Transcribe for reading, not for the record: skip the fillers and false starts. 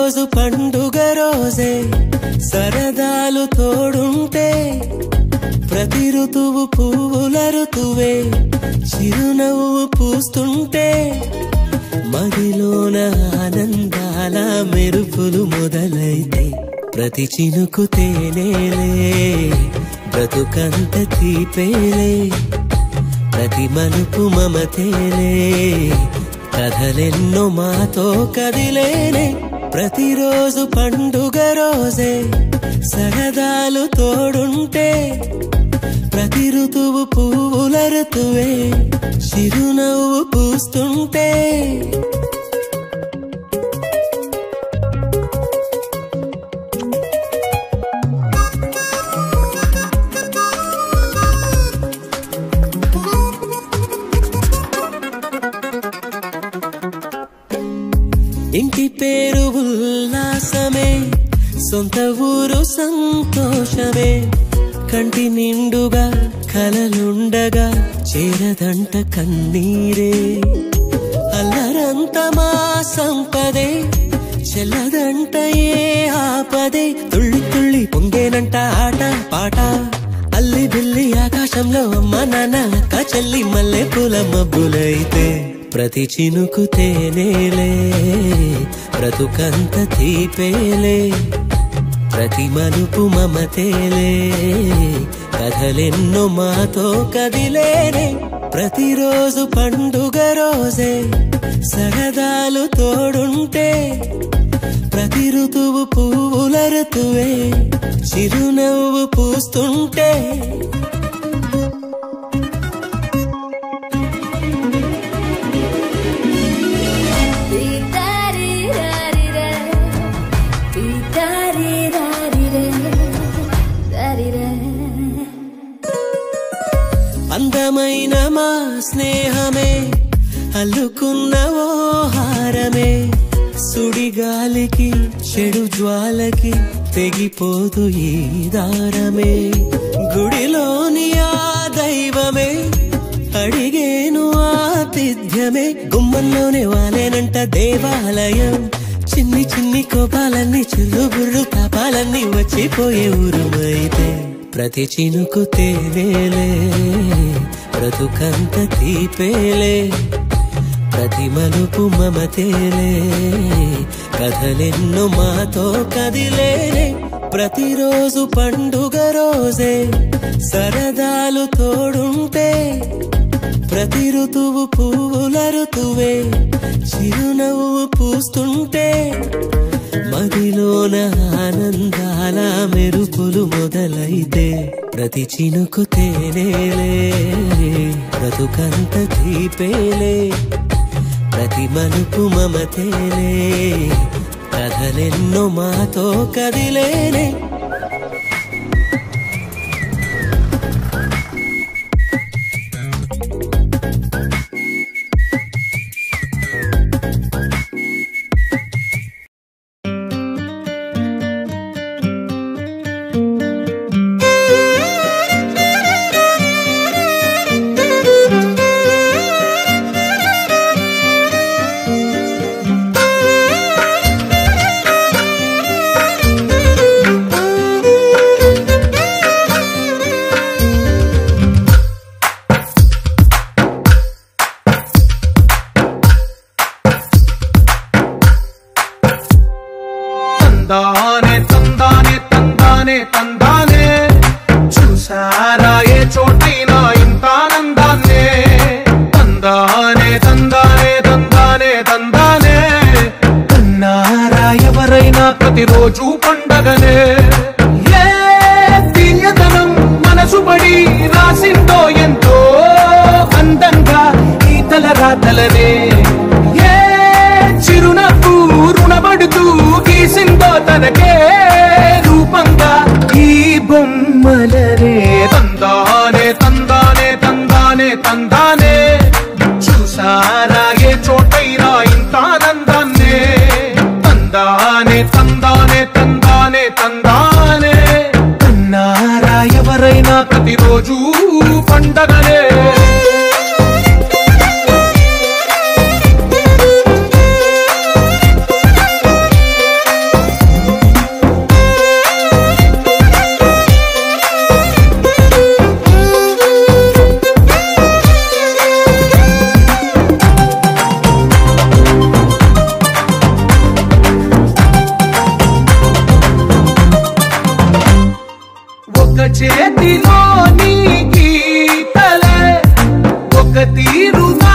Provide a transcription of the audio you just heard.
ప్రతిరోజు పండుగ రోజే సరదాలు తోడుంటే ప్రతి ఋతువు పువ్వుల ఋతువే చిరునవ్వు పూస్తుంటే మదిలోన ఆనందాల మెరుపులు మొదలైతే ప్రతి చినుకు తేనేలే బ్రతుకంత తీపేలే ప్రతి మలుపు మమతేలే కథలెన్నో మాతో కదిలేనే ప్రతిరోజు పండుగ రోజే సరదాలు తోడుంటే ప్రతి ఋతువు పువ్వుల ఋతువే చిరునవ్వు పూస్తుంటే ఇంటి పేరు ఉల్లాసమే సొంత ఊరు సంతోషమే కంటి నిండుగా కలలుండగా చేరదంట కన్నీరే అల్లరంత మా సంపదే చెల్లదంట ఏ ఆపదే తుళ్ళి తుళ్ళి పొంగేనంట ఆట పాట అల్లి బిల్లి ఆకాశంలో అమ్మ నాన్న అక్క చెల్లి మల్లె పూల మబ్బులైతే ప్రతి చినుకు తేనేలే బ్రతుకంత తీపేలే ప్రతి మలుపు మమతేలే కథలెన్నో మాతో కదిలేనే ప్రతిరోజు పండుగ రోజే సరదాలు తోడుంటే ప్రతి ఋతువు పువ్వుల ఋతువే చిరునవ్వు పూస్తుంటే అందమైన మా స్నేహమే అల్లుకున్న ఓ హారమే సుడిగాలికి చెడు జ్వాలకి తెగిపోదు ఈ దారమే గుడిలోని ఆ దైవమే అడిగేను ఆతిథ్యమే గుమ్మంలోనే వాలేనంట దేవాలయం చిన్ని చిన్ని కోపాలన్నీ చిల్లు బుర్రు తాపాలన్నీ వచ్చిపోయే ఊరుమైతే ప్రతి చినుకు తేనేలే బ్రతుకంత తీపేలే ప్రతి మలుపు మమతేలే కథలెన్నో మాతో కదిలేనే ప్రతిరోజు పండుగ రోజే సరదాలు తోడుంటే ప్రతి ఋతువు పువ్వుల ఋతువే చిరునవ్వు పూస్తుంటే మదిలోన ఆనందాల మెరుపులు మొదలైతే ప్రతి చినుకు తేనేలే బ్రతుకంత తీపేలే ప్రతి మలుపు మమతేలే కథలెన్నో మాతో కదిలేనే తందానే తందానే తందానే తందానే చూసారా ఏ చోటైనా ఇంత ఆనందాన్నే తందానే తందానే తందానే తందానే కన్నారా ఎవరైనా ప్రతిరోజు పండగనే ఏ తీయదనం మనసు పడి రాసిందో ఎంతో అందంగా ఈ తలరాతలనే ఏ చిరునవ్వు రుణపడుతూ గీసిందో తనకే రూపంగా ఈ బొమ్మలనే తందానే తందానే తందానే తందానే చూసారా ఏ చోటైనా ఇంత ఆనందాన్నే తందానే తందానే తందానే తందానే కన్నారా ఎవరైనా ప్రతిరోజు పండగనే తీరుగా